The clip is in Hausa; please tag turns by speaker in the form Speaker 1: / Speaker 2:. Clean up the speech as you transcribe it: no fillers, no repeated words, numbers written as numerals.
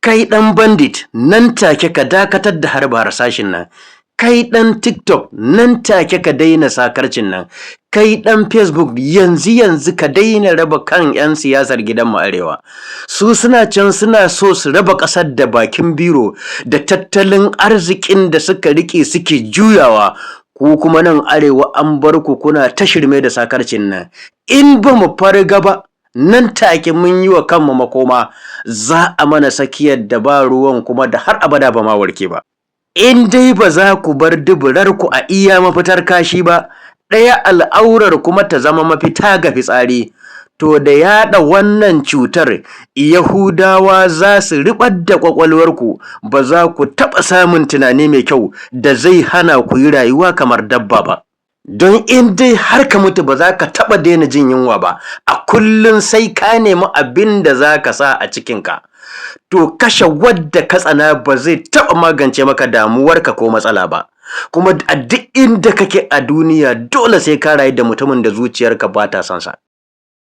Speaker 1: Kai ɗan bandit nan take ka dakatar da harba harsashin nan. Kai ɗan TikTok nan take ka daina sakarcin nan. Kai ɗan Facebook yanzu ka daina raba kan 'yan siyasar gidanmu Arewa. Su suna can suna so su raba ƙasar da bakin biro da tattalin arzikin da suka riƙe suke juyawa. Ku kuma nan Arewa an bar ku kuna ta shirme da sakarcin nan. In ba mu farga ba, nan take mun yi wa kanmu makoma, za a mana sakiyar da ba ruwan kuma da har abada ba ma warke ba. In dai ba za ku bar duburarku a iya mafitar kashi ba, ɗaya al'aurar kuma ta zama mafita ga fitsari, to da yaɗa wannan cutar Yahudawa za su riɓar da ƙwaƙwalwarku, ba za ku taɓa samun tunani mai kyau da zai hana ku yi rayuwa kamar dabba ba. Don in dai har ka mutu ba za ka taɓa daina jin yunwa ba, a kullum sai ka nemi abin da za ka sa a cikinka. To kashe wadda ka tsana ba zai taɓa magance maka damuwarka ko matsala ba. Kuma a duk inda kake a duniya dole sai ka rayu da mutumin da zuciyarka ba ta son sa.